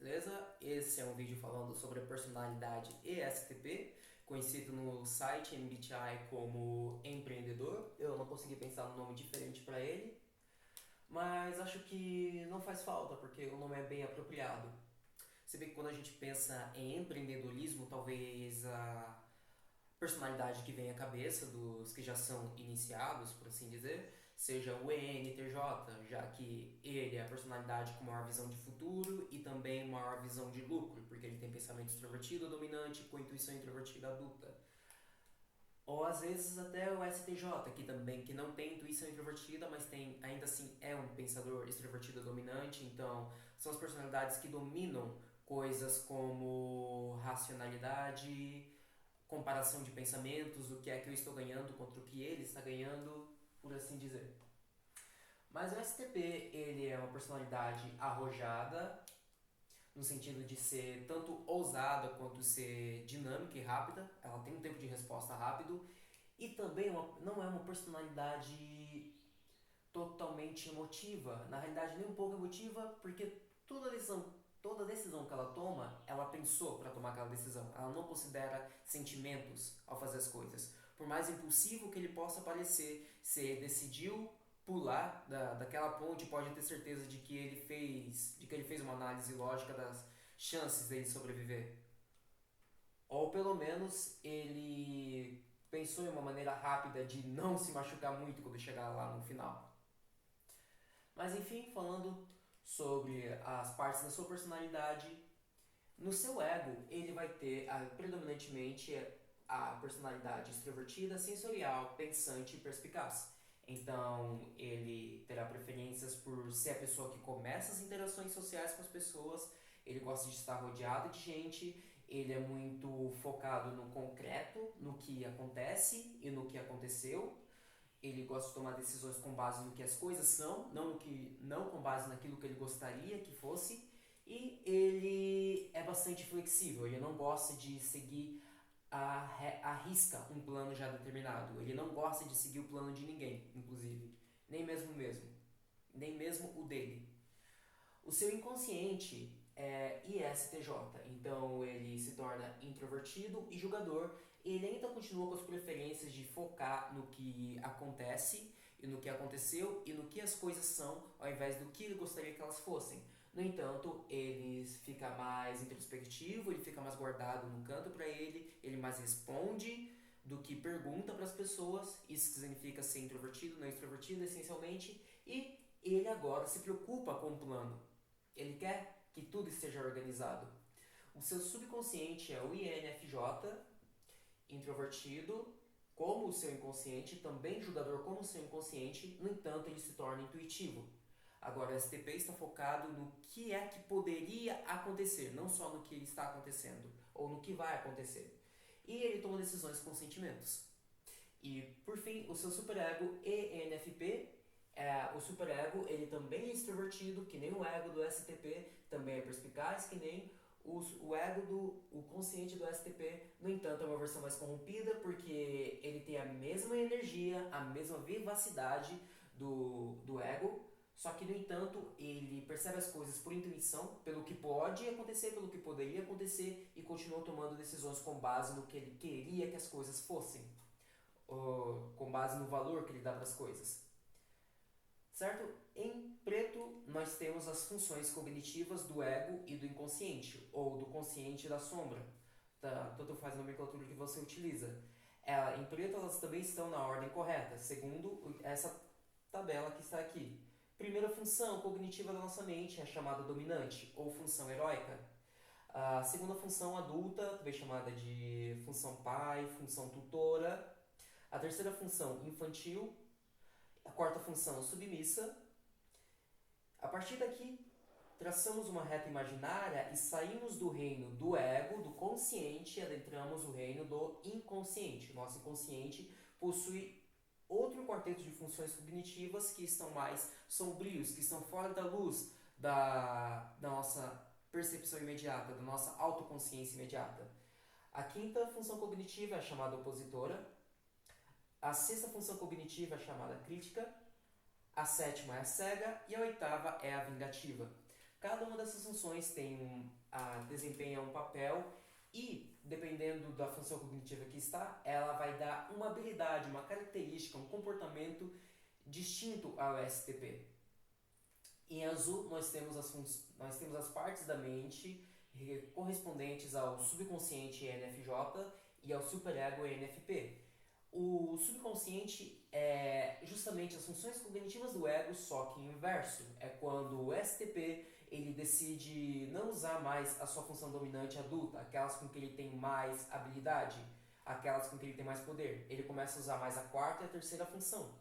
beleza? Esse é um vídeo falando sobre a personalidade ESTP, conhecido no site MBTI como empreendedor. Eu não consegui pensar num nome diferente para ele, mas acho que não faz falta porque o nome é bem apropriado. Se bem que quando a gente pensa em empreendedorismo, talvez a personalidade que vem à cabeça dos que já são iniciados, por assim dizer, seja o ENTJ, já que ele é a personalidade com maior visão de futuro e também maior visão de lucro, porque ele tem pensamento extrovertido dominante com intuição introvertida adulta. Ou às vezes até o STJ, que não tem intuição introvertida, mas tem, ainda assim é um pensador extrovertido dominante, então são as personalidades que dominam coisas como racionalidade, comparação de pensamentos, o que é que eu estou ganhando contra o que ele está ganhando, por assim dizer. Mas o STP, ele é uma personalidade arrojada, no sentido de ser tanto ousada quanto ser dinâmica e rápida, ela tem um tempo de resposta rápido, e também não é uma personalidade totalmente emotiva, na realidade nem um pouco emotiva, porque toda decisão que ela toma, ela pensou para tomar aquela decisão. Ela não considera sentimentos ao fazer as coisas. Por mais impulsivo que ele possa parecer, se ele decidiu pular daquela ponte, pode ter certeza de que ele fez uma análise lógica das chances dele sobreviver. Ou pelo menos ele pensou em uma maneira rápida de não se machucar muito quando chegar lá no final. Mas enfim, falando sobre as partes da sua personalidade, no seu ego ele vai ter predominantemente a personalidade extrovertida, sensorial, pensante e perspicaz. Então ele terá preferências por ser a pessoa que começa as interações sociais com as pessoas, ele gosta de estar rodeado de gente, ele é muito focado no concreto, no que acontece e no que aconteceu. Ele gosta de tomar decisões com base no que as coisas são, não com base naquilo que ele gostaria que fosse. E ele é bastante flexível, ele não gosta de seguir a risca um plano já determinado. Ele não gosta de seguir o plano de ninguém, inclusive. Nem mesmo o dele. O seu inconsciente é ISTJ, então ele se torna introvertido e julgador. Ele ainda continua com as preferências de focar no que acontece e no que aconteceu e no que as coisas são, ao invés do que ele gostaria que elas fossem. No entanto, ele fica mais introspectivo, ele fica mais guardado num canto para ele mais responde do que pergunta para as pessoas. Isso significa ser introvertido, não extrovertido, essencialmente. E ele agora se preocupa com o plano. Ele quer que tudo esteja organizado. O seu subconsciente é o INFJ, introvertido, como o seu inconsciente, também julgador como o seu inconsciente, no entanto ele se torna intuitivo. Agora, o STP está focado no que é que poderia acontecer, não só no que está acontecendo, ou no que vai acontecer. E ele toma decisões com sentimentos. E, por fim, o seu superego ENFP, o superego, ele também é extrovertido, que nem o ego do STP, também é perspicaz, que nem o ego o consciente do STP. No entanto, é uma versão mais corrompida, porque ele tem a mesma energia, a mesma vivacidade do ego, só que, no entanto, ele percebe as coisas por intuição, pelo que pode acontecer, pelo que poderia acontecer, e continua tomando decisões com base no que ele queria que as coisas fossem, com base no valor que ele dá para as coisas. Certo? Em preto, nós temos as funções cognitivas do ego e do inconsciente, ou do consciente e da sombra. Tanto faz a nomenclatura que você utiliza. Em preto, elas também estão na ordem correta, segundo essa tabela que está aqui. Primeira função cognitiva da nossa mente é chamada dominante, ou função heróica. A segunda função adulta, também chamada de função pai, função tutora. A terceira função infantil. A quarta função submissa. A partir daqui, traçamos uma reta imaginária e saímos do reino do ego, do consciente, e adentramos o reino do inconsciente. Nosso inconsciente possui outro quarteto de funções cognitivas que estão mais sombrios, que estão fora da luz da nossa percepção imediata, da nossa autoconsciência imediata. A quinta função cognitiva é chamada opositora. A sexta função cognitiva é chamada crítica. A sétima é a cega e a oitava é a vingativa. Cada uma dessas funções desempenha um papel e, dependendo da função cognitiva que está, ela vai dar uma habilidade, uma característica, um comportamento distinto ao STP. Em azul, nós temos as partes da mente correspondentes ao subconsciente ENFJ e ao superego ENFP. O subconsciente é justamente as funções cognitivas do ego, só que inverso. É quando o STP ele decide não usar mais a sua função dominante adulta, aquelas com que ele tem mais habilidade, aquelas com que ele tem mais poder. Ele começa a usar mais a quarta e a terceira função.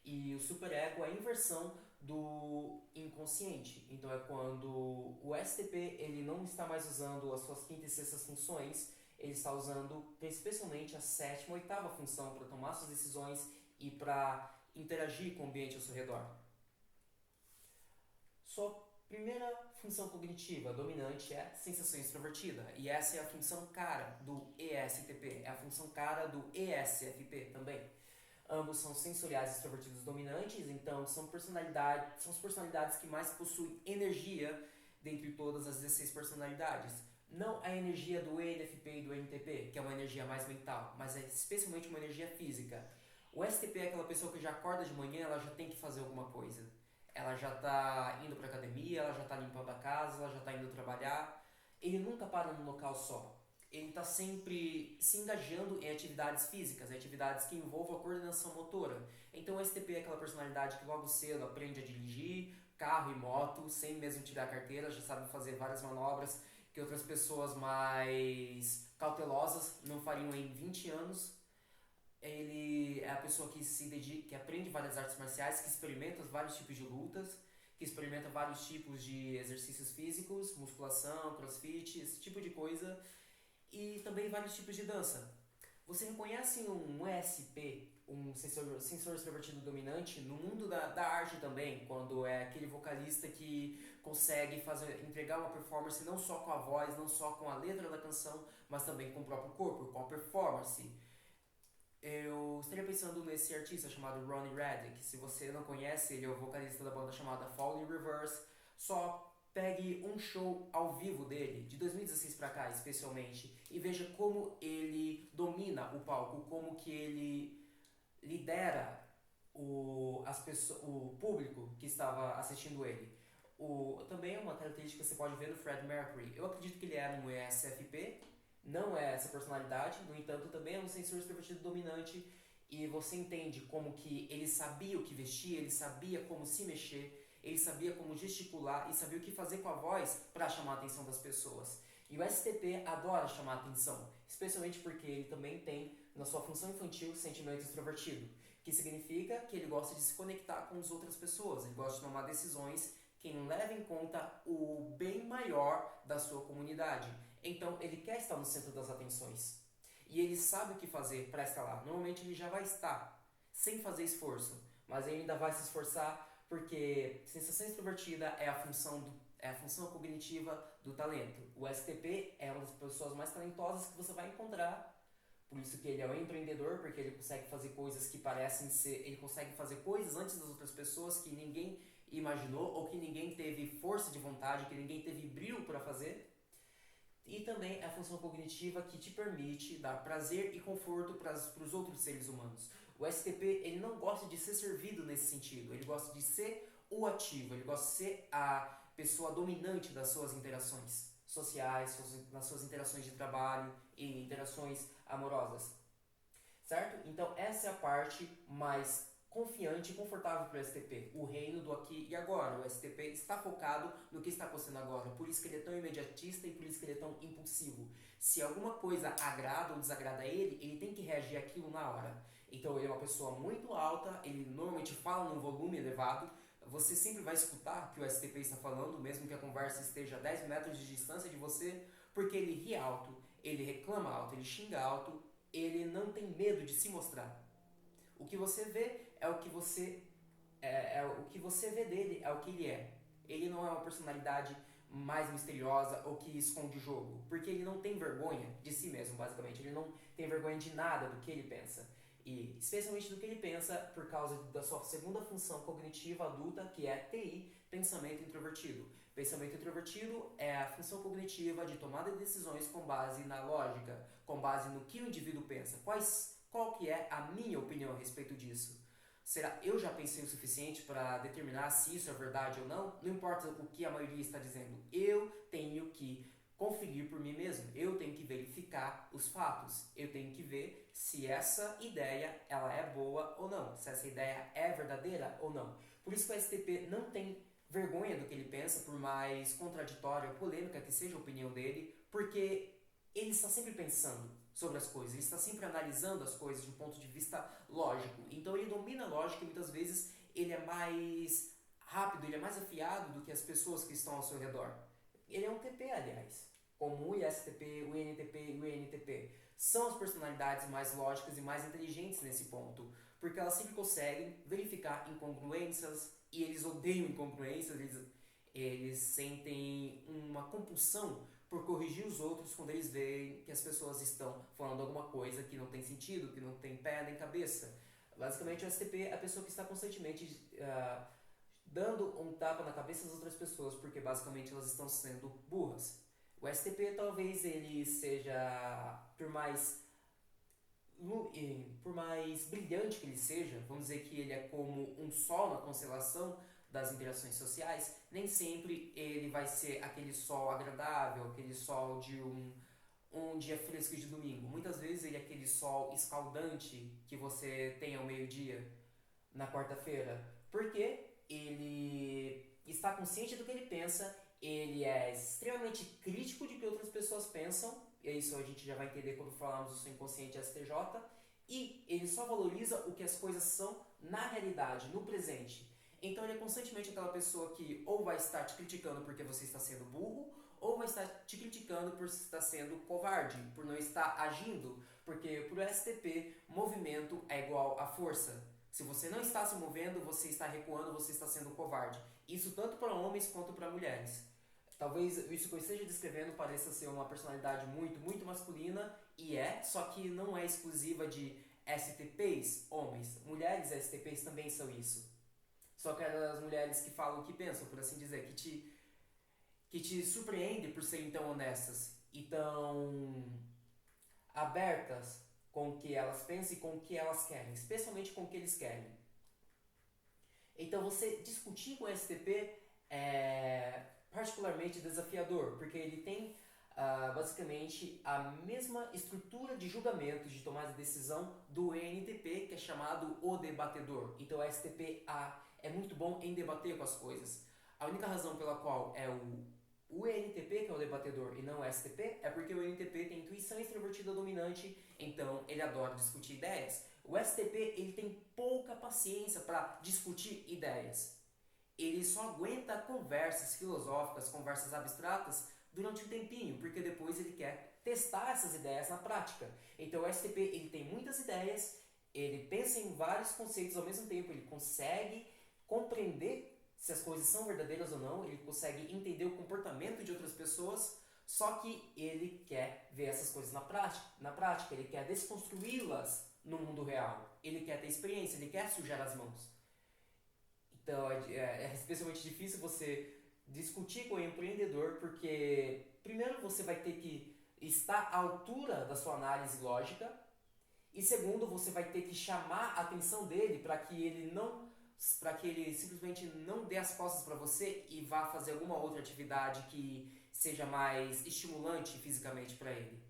E o superego é a inversão do inconsciente. Então é quando o STP ele não está mais usando as suas quinta e sexta funções, ele está usando especialmente a sétima e oitava função para tomar suas decisões e para interagir com o ambiente ao seu redor. Sua primeira função cognitiva dominante é sensação extrovertida, e essa é a função cara do ESTP, é a função cara do ESFP também. Ambos são sensoriais extrovertidos dominantes, então são as personalidades que mais possuem energia dentre todas as 16 personalidades. Não a energia do ENFP e do NTP, que é uma energia mais mental, mas é especialmente uma energia física. O STP é aquela pessoa que já acorda de manhã, ela já tem que fazer alguma coisa. Ela já está indo para academia, ela já está limpando a casa, ela já está indo trabalhar. Ele nunca para num local só. Ele está sempre se engajando em atividades físicas, em atividades que envolvam a coordenação motora. Então o STP é aquela personalidade que logo cedo aprende a dirigir carro e moto, sem mesmo tirar a carteira, já sabe fazer várias manobras que outras pessoas mais cautelosas não fariam em 20 anos. Ele é a pessoa que se dedica, que aprende várias artes marciais, que experimenta vários tipos de lutas, que experimenta vários tipos de exercícios físicos, musculação, crossfit, esse tipo de coisa, e também vários tipos de dança. Você reconhece um ESP, um sensor extrovertido dominante, no mundo da arte também, quando é aquele vocalista que consegue entregar uma performance não só com a voz, não só com a letra da canção, mas também com o próprio corpo, com a performance. Eu estaria pensando nesse artista chamado Ronnie Radke. Se você não conhece, ele é o vocalista da banda chamada Fall in Reverse. Só pegue um show ao vivo dele, de 2016 pra cá especialmente, e veja como ele domina o palco, como que ele lidera o público que estava assistindo ele. Também é uma característica que você pode ver no Fred Mercury. Eu acredito que ele era um ESFP, não é essa personalidade, no entanto também é um sensor extrovertido dominante, e você entende como que ele sabia o que vestir, ele sabia como se mexer, ele sabia como gesticular e sabia o que fazer com a voz para chamar a atenção das pessoas. E o STP adora chamar a atenção, especialmente porque ele também tem na sua função infantil sentimento extrovertido, que significa que ele gosta de se conectar com as outras pessoas, ele gosta de tomar decisões que levam em conta o bem maior da sua comunidade. Então ele quer estar no centro das atenções. E ele sabe o que fazer para estar lá. Normalmente ele já vai estar, sem fazer esforço. Mas ele ainda vai se esforçar porque sensação extrovertida é a função cognitiva do talento. O STP é uma das pessoas mais talentosas que você vai encontrar. Por isso que ele é um empreendedor, porque ele consegue fazer coisas que parecem ser... Ele consegue fazer coisas antes das outras pessoas que ninguém imaginou ou que ninguém teve força de vontade, que ninguém teve brilho para fazer. E também é a função cognitiva que te permite dar prazer e conforto para os outros seres humanos. O STP ele não gosta de ser servido nesse sentido, ele gosta de ser o ativo, ele gosta de ser a pessoa dominante das suas interações sociais, nas suas interações de trabalho e interações amorosas. Certo? Então essa é a parte mais confiante e confortável para o STP, o reino do aqui e agora. O STP está focado no que está acontecendo agora, por isso que ele é tão imediatista e por isso que ele é tão impulsivo. Se alguma coisa agrada ou desagrada a ele, ele tem que reagir àquilo na hora. Então ele é uma pessoa muito alta, ele normalmente fala num volume elevado, você sempre vai escutar o que o STP está falando, mesmo que a conversa esteja a 10 metros de distância de você, porque ele ri alto, ele reclama alto, ele xinga alto, ele não tem medo de se mostrar. O que você vê é o que você o que você vê dele, é o que ele é. Ele não é uma personalidade mais misteriosa ou que esconde o jogo, porque ele não tem vergonha de si mesmo, basicamente. Ele não tem vergonha de nada do que ele pensa. E especialmente do que ele pensa por causa da sua segunda função cognitiva adulta, que é TI, pensamento introvertido. Pensamento introvertido é a função cognitiva de tomada de decisões com base na lógica, com base no que o indivíduo pensa. Qual que é a minha opinião a respeito disso? Será eu já pensei o suficiente para determinar se isso é verdade ou não? Não importa o que a maioria está dizendo. Eu tenho que conferir por mim mesmo. Eu tenho que verificar os fatos. Eu tenho que ver se essa ideia ela é boa ou não. Se essa ideia é verdadeira ou não. Por isso que o STP não tem vergonha do que ele pensa, por mais contraditória ou polêmica que seja a opinião dele, porque ele está sempre pensando sobre as coisas, ele está sempre analisando as coisas de um ponto de vista lógico. Então ele domina a lógica e muitas vezes ele é mais rápido, ele é mais afiado do que as pessoas que estão ao seu redor. Ele é um TP, aliás, como o ISTP, o INTP e o ENTP. São as personalidades mais lógicas e mais inteligentes nesse ponto, porque elas sempre conseguem verificar incongruências, e eles odeiam incongruências, eles sentem uma compulsão por corrigir os outros quando eles veem que as pessoas estão falando alguma coisa que não tem sentido, que não tem pé nem cabeça. Basicamente, o STP é a pessoa que está constantemente dando um tapa na cabeça das outras pessoas, porque basicamente elas estão sendo burras. O STP talvez ele seja, por mais brilhante que ele seja, vamos dizer que ele é como um sol na constelação das interações sociais, nem sempre ele vai ser aquele sol agradável, aquele sol de um dia fresco de domingo. Muitas vezes ele é aquele sol escaldante que você tem ao meio-dia na quarta-feira, porque ele está consciente do que ele pensa, ele é extremamente crítico de que outras pessoas pensam, e isso a gente já vai entender quando falarmos do seu inconsciente STJ, e ele só valoriza o que as coisas são na realidade, no presente. Então ele é constantemente aquela pessoa que ou vai estar te criticando porque você está sendo burro, ou vai estar te criticando por estar sendo covarde, por não estar agindo, porque para o STP, movimento é igual a força. Se você não está se movendo, você está recuando, você está sendo covarde. Isso tanto para homens quanto para mulheres. Talvez isso que eu esteja descrevendo pareça ser uma personalidade muito, muito masculina, e só que não é exclusiva de STPs, homens. Mulheres STPs também são isso. Só aquelas mulheres que falam o que pensam, por assim dizer, que te surpreendem por serem tão honestas e tão abertas com o que elas pensam e com o que elas querem, especialmente com o que eles querem. Então você discutir com o STP é particularmente desafiador, porque ele tem basicamente a mesma estrutura de julgamento, de tomada de decisão do ENTP, que é chamado o debatedor. Então o STP é muito bom em debater com as coisas. A única razão pela qual é o ENTP que é o debatedor e não o STP é porque o ENTP tem intuição extrovertida dominante, então ele adora discutir ideias. O STP ele tem pouca paciência para discutir ideias. Ele só aguenta conversas filosóficas, conversas abstratas durante um tempinho, porque depois ele quer testar essas ideias na prática. Então o STP ele tem muitas ideias, ele pensa em vários conceitos ao mesmo tempo, ele consegue compreender se as coisas são verdadeiras ou não, ele consegue entender o comportamento de outras pessoas, só que ele quer ver essas coisas na prática, ele quer desconstruí-las no mundo real, ele quer ter experiência, ele quer sujar as mãos. Então é especialmente difícil você discutir com o empreendedor, porque primeiro você vai ter que estar à altura da sua análise lógica, e segundo você vai ter que chamar a atenção dele para que ele simplesmente não dê as costas para você e vá fazer alguma outra atividade que seja mais estimulante fisicamente para ele.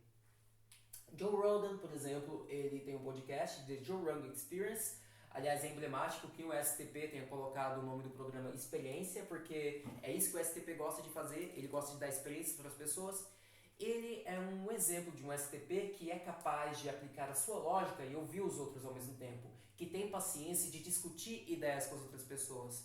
Joe Rogan, por exemplo, ele tem um podcast, The Joe Rogan Experience. Aliás, é emblemático que o STP tenha colocado o nome do programa Experiência, porque é isso que o STP gosta de fazer, ele gosta de dar experiências para as pessoas. Ele é um exemplo de um STP que é capaz de aplicar a sua lógica e ouvir os outros ao mesmo tempo, que tem paciência de discutir ideias com as outras pessoas.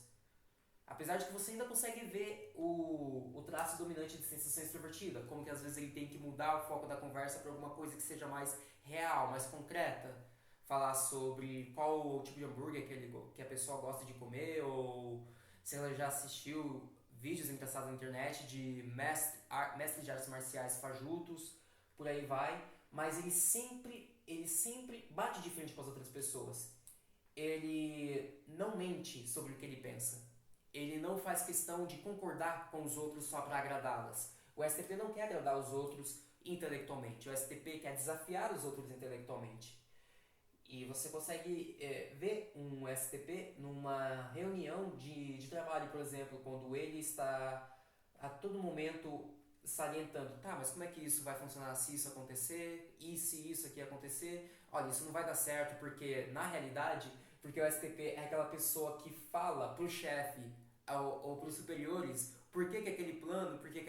Apesar de que você ainda consegue ver o traço dominante de sensação extrovertida, como que às vezes ele tem que mudar o foco da conversa para alguma coisa que seja mais real, mais concreta. Falar sobre qual o tipo de hambúrguer que a pessoa gosta de comer, ou se ela já assistiu vídeos engraçados na internet de mestres de artes marciais fajutos, por aí vai. Mas ele sempre bate de frente com as outras pessoas. Ele não mente sobre o que ele pensa. Ele não faz questão de concordar com os outros só para agradá-las. O STP não quer agradar os outros intelectualmente. O STP quer desafiar os outros intelectualmente. E você consegue ver um STP numa reunião de trabalho, por exemplo, quando ele está a todo momento salientando, tá, mas como é que isso vai funcionar se isso acontecer? E se isso aqui acontecer? Olha, isso não vai dar certo porque, na realidade, porque o STP é aquela pessoa que fala pro chefe ou pros superiores por que aquele plano, por que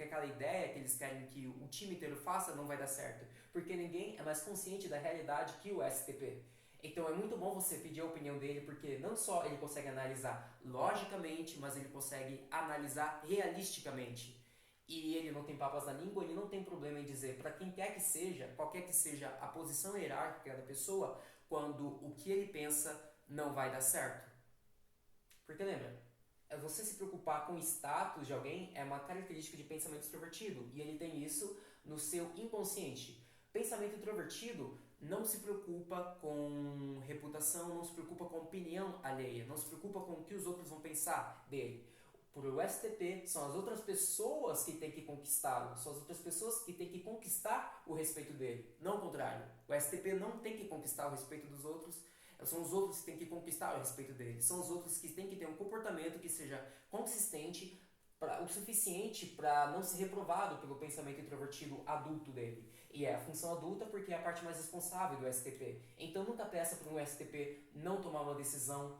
aquela ideia que eles querem que o time inteiro faça não vai dar certo. Porque ninguém é mais consciente da realidade que o STP. Então é muito bom você pedir a opinião dele, porque não só ele consegue analisar logicamente, mas ele consegue analisar realisticamente. E ele não tem papas na língua, ele não tem problema em dizer para quem quer que seja, qualquer que seja a posição hierárquica da pessoa, quando o que ele pensa não vai dar certo. Porque lembra, você se preocupar com o status de alguém é uma característica de pensamento extrovertido, e ele tem isso no seu inconsciente. Pensamento introvertido não se preocupa com reputação, não se preocupa com opinião alheia, não se preocupa com o que os outros vão pensar dele. Por o STP, são as outras pessoas que têm que conquistá-lo, são as outras pessoas que têm que conquistar o respeito dele, não o contrário. O STP não tem que conquistar o respeito dos outros, são os outros que têm que conquistar o respeito dele, são os outros que têm que ter um comportamento que seja consistente o suficiente para não ser reprovado pelo pensamento introvertido adulto dele. E é a função adulta porque é a parte mais responsável do STP. Então nunca peça para um STP não tomar uma decisão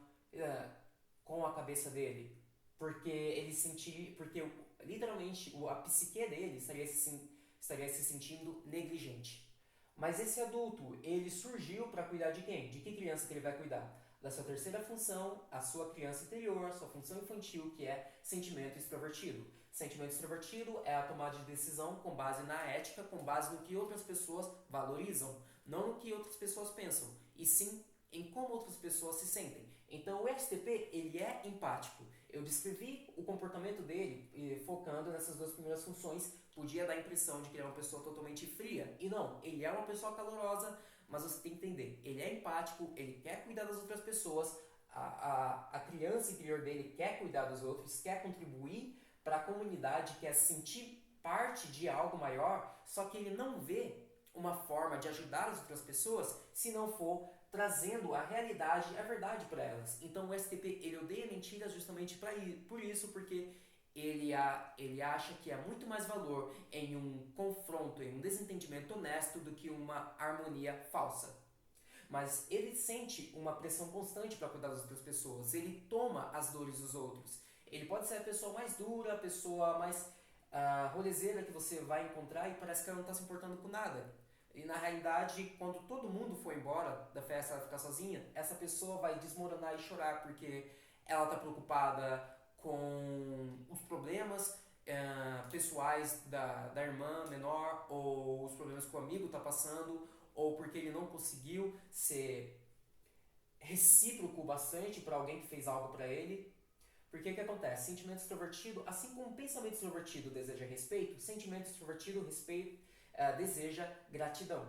com a cabeça dele, porque ele sentir, porque literalmente a psique dele estaria se sentindo negligente. Mas esse adulto, ele surgiu para cuidar de quem? De que criança que ele vai cuidar? Da sua terceira função, a sua criança interior, sua função infantil, que é sentimento extrovertido. Sentimento extrovertido é a tomada de decisão com base na ética, com base no que outras pessoas valorizam, não no que outras pessoas pensam, e sim em como outras pessoas se sentem. Então o STP, ele é empático. Eu descrevi o comportamento dele focando nessas duas primeiras funções, podia dar a impressão de que ele é uma pessoa totalmente fria. E não, ele é uma pessoa calorosa, mas você tem que entender, ele é empático, ele quer cuidar das outras pessoas, a criança interior dele quer cuidar dos outros, quer contribuir para a comunidade, quer sentir parte de algo maior, só que ele não vê uma forma de ajudar as outras pessoas se não for trazendo a realidade e a verdade para elas. Então o STP, ele odeia mentiras justamente por isso, porque ele acha que há muito mais valor em um confronto, em um desentendimento honesto do que uma harmonia falsa. Mas ele sente uma pressão constante para cuidar das outras pessoas, ele toma as dores dos outros. Ele pode ser a pessoa mais dura, a pessoa mais rolezeira que você vai encontrar e parece que ela não está se importando com nada. E na realidade, quando todo mundo for embora da festa, ela ficar sozinha, essa pessoa vai desmoronar e chorar porque ela está preocupada com os problemas pessoais da irmã menor, ou os problemas que o amigo está passando, ou porque ele não conseguiu ser recíproco bastante para alguém que fez algo para ele. Porque o que acontece? Sentimento extrovertido, assim como pensamento extrovertido deseja respeito, sentimento extrovertido deseja gratidão.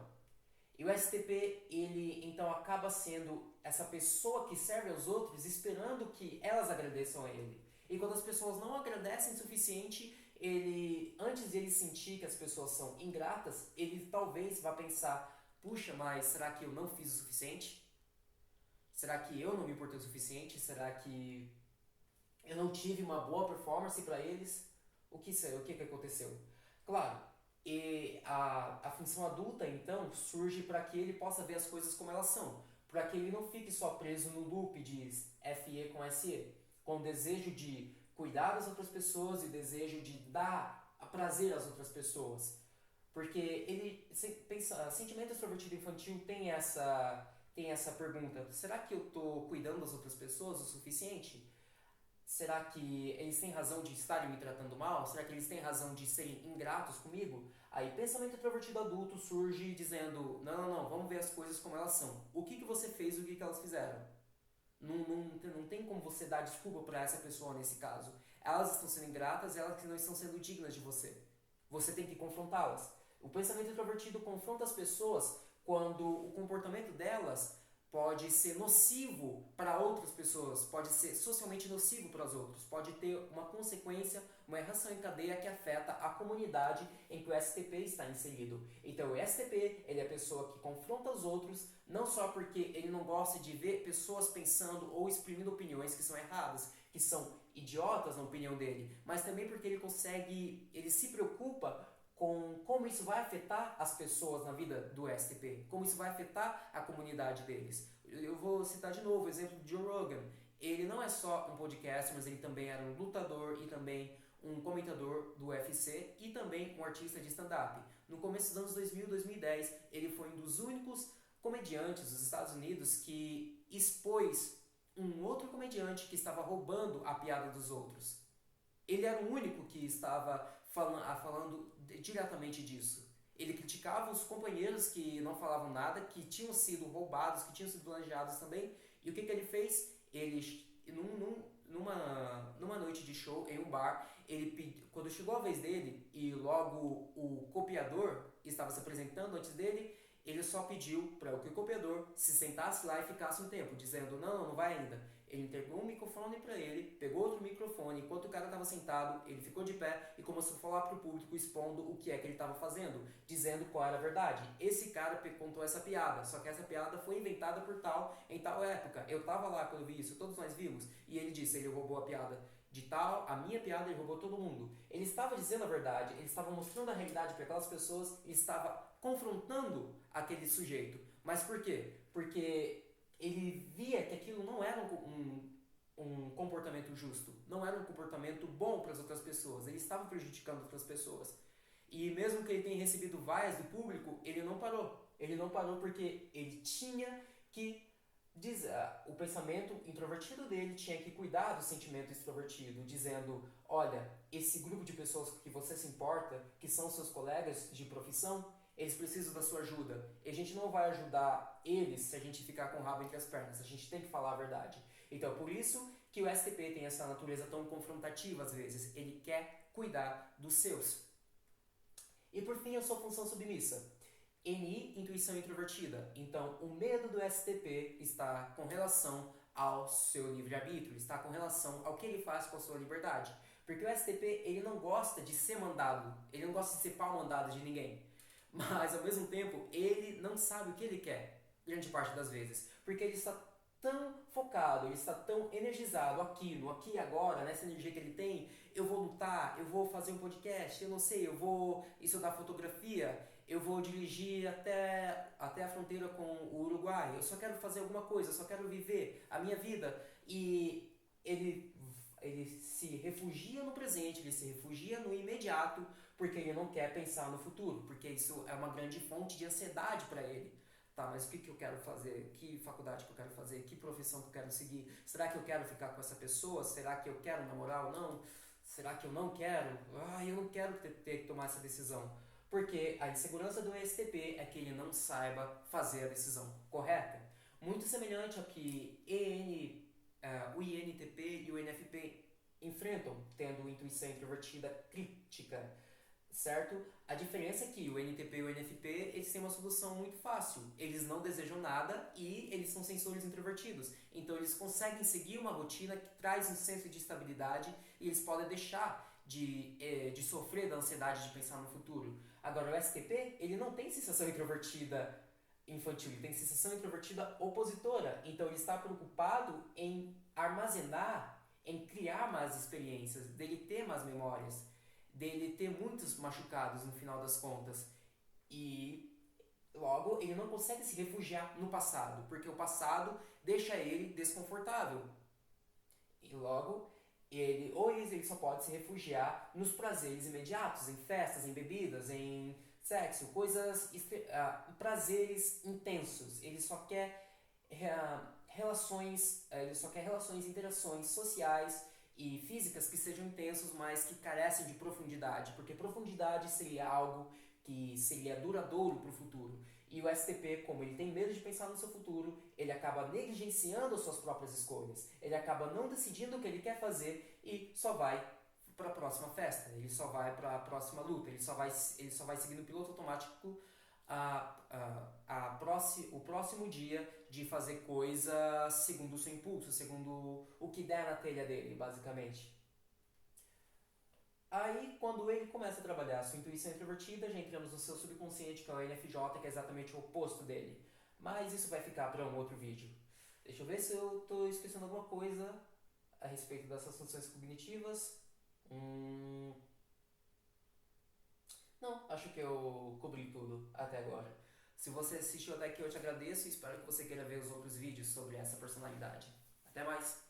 E o STP, ele então acaba sendo essa pessoa que serve aos outros esperando que elas agradeçam a ele. E quando as pessoas não agradecem o suficiente, antes de ele sentir que as pessoas são ingratas, ele talvez vá pensar, puxa, mas será que eu não fiz o suficiente? Será que eu não me importei o suficiente? Será que eu não tive uma boa performance para eles? O que aconteceu? Claro, e a função adulta, então, surge para que ele possa ver as coisas como elas são. Para que ele não fique só preso no loop de FE com SE, com o desejo de cuidar das outras pessoas e o desejo de dar prazer às outras pessoas. Porque ele pensa, sentimento extrovertido infantil tem essa pergunta: será que eu estou cuidando das outras pessoas o suficiente? Será que eles têm razão de estarem me tratando mal? Será que eles têm razão de serem ingratos comigo? Aí pensamento introvertido adulto surge dizendo, não, vamos ver as coisas como elas são. O que você fez e o que elas fizeram? Não tem como você dar desculpa para essa pessoa nesse caso. Elas estão sendo ingratas, elas que não estão sendo dignas de você. Você tem que confrontá-las. O pensamento introvertido confronta as pessoas quando o comportamento delas pode ser nocivo para outras pessoas, pode ser socialmente nocivo para os outros, pode ter uma consequência, uma reação em cadeia que afeta a comunidade em que o STP está inserido. Então o STP, ele é a pessoa que confronta os outros, não só porque ele não gosta de ver pessoas pensando ou exprimindo opiniões que são erradas, que são idiotas na opinião dele, mas também porque ele se preocupa com como isso vai afetar as pessoas na vida do STP, como isso vai afetar a comunidade deles. Eu vou citar de novo o exemplo de Joe Rogan. Ele não é só um podcast, mas ele também era um lutador e também um comentador do UFC e também um artista de stand-up. No começo dos anos 2000, 2010, ele foi um dos únicos comediantes dos Estados Unidos que expôs um outro comediante que estava roubando a piada dos outros. Ele era o único que estava falando diretamente disso. Ele criticava os companheiros que não falavam nada, que tinham sido roubados, que tinham sido plagiados também. E o que ele fez? Ele, numa noite de show, em um bar, quando chegou a vez dele e logo o copiador estava se apresentando antes dele, ele só pediu para que o copiador se sentasse lá e ficasse um tempo, dizendo, não vai ainda. Ele entregou um microfone para ele, pegou outro microfone, enquanto o cara estava sentado, ele ficou de pé e começou a falar para o público, expondo o que é que ele estava fazendo, dizendo qual era a verdade. Esse cara contou essa piada, só que essa piada foi inventada por tal, em tal época. Eu estava lá quando eu vi isso, todos nós vimos, e ele disse, ele roubou a piada de tal, a minha piada, ele roubou todo mundo. Ele estava dizendo a verdade, ele estava mostrando a realidade para aquelas pessoas, ele estava confrontando aquele sujeito. Mas por quê? Porque ele via que aquilo não era um comportamento justo, não era um comportamento bom para as outras pessoas, ele estava prejudicando outras pessoas. E mesmo que ele tenha recebido vaias do público, ele não parou. Ele não parou porque ele tinha que o pensamento introvertido dele tinha que cuidar do sentimento extrovertido, dizendo, olha, esse grupo de pessoas que você se importa, que são seus colegas de profissão, eles precisam da sua ajuda. E a gente não vai ajudar eles se a gente ficar com o rabo entre as pernas. A gente tem que falar a verdade. Então, por isso que o STP tem essa natureza tão confrontativa às vezes. Ele quer cuidar dos seus. E por fim, a sua função submissa. NI, intuição introvertida. Então, o medo do STP está com relação ao seu livre-arbítrio, está com relação ao que ele faz com a sua liberdade. Porque o STP, ele não gosta de ser mandado, ele não gosta de ser pau-mandado de ninguém. Mas, ao mesmo tempo, ele não sabe o que ele quer, grande parte das vezes. Porque ele está tão focado, ele está tão energizado aqui, no aqui e agora, nessa energia que ele tem. Eu vou lutar, eu vou fazer um podcast, eu não sei, eu vou estudar fotografia, eu vou dirigir até a fronteira com o Uruguai, eu só quero fazer alguma coisa, eu só quero viver a minha vida. E ele se refugia no presente, ele se refugia no imediato, porque ele não quer pensar no futuro, porque isso é uma grande fonte de ansiedade para ele. Tá, mas o que eu quero fazer? Que faculdade que eu quero fazer? Que profissão que eu quero seguir? Será que eu quero ficar com essa pessoa? Será que eu quero namorar ou não? Será que eu não quero? Eu não quero ter que tomar essa decisão. Porque a insegurança do ESTP é que ele não saiba fazer a decisão correta. Muito semelhante ao que o INTP e o NFP enfrentam, tendo intuição introvertida crítica, certo? A diferença é que o NTP e o NFP, eles têm uma solução muito fácil. Eles não desejam nada e eles são sensores introvertidos. Então eles conseguem seguir uma rotina que traz um senso de estabilidade e eles podem deixar de sofrer da ansiedade de pensar no futuro. Agora o STP, ele não tem sensação introvertida infantil, ele tem sensação introvertida opositora. Então ele está preocupado em armazenar, em criar mais experiências, dele ter mais memórias, dele ter muitos machucados no final das contas. E logo ele não consegue se refugiar no passado, porque o passado deixa ele desconfortável. E logo ele só pode se refugiar nos prazeres imediatos, em festas, em bebidas, em sexo, prazeres intensos. Ele só quer relações, interações sociais e físicas que sejam intensos, mas que carecem de profundidade, porque profundidade seria algo que seria duradouro para o futuro. E o STP, como ele tem medo de pensar no seu futuro, ele acaba negligenciando as suas próprias escolhas. Ele acaba não decidindo o que ele quer fazer e só vai para a próxima festa, ele só vai para a próxima luta, ele só vai seguindo o piloto automático o próximo dia de fazer coisa segundo o seu impulso, segundo o que der na telha dele, basicamente. Aí, quando ele começa a trabalhar a sua intuição introvertida, já entramos no seu subconsciente, que é o NFJ, que é exatamente o oposto dele. Mas isso vai ficar para um outro vídeo. Deixa eu ver se eu estou esquecendo alguma coisa a respeito dessas funções cognitivas. Não, acho que eu cobri tudo até agora. Se você assistiu até aqui, eu te agradeço e espero que você queira ver os outros vídeos sobre essa personalidade. Até mais!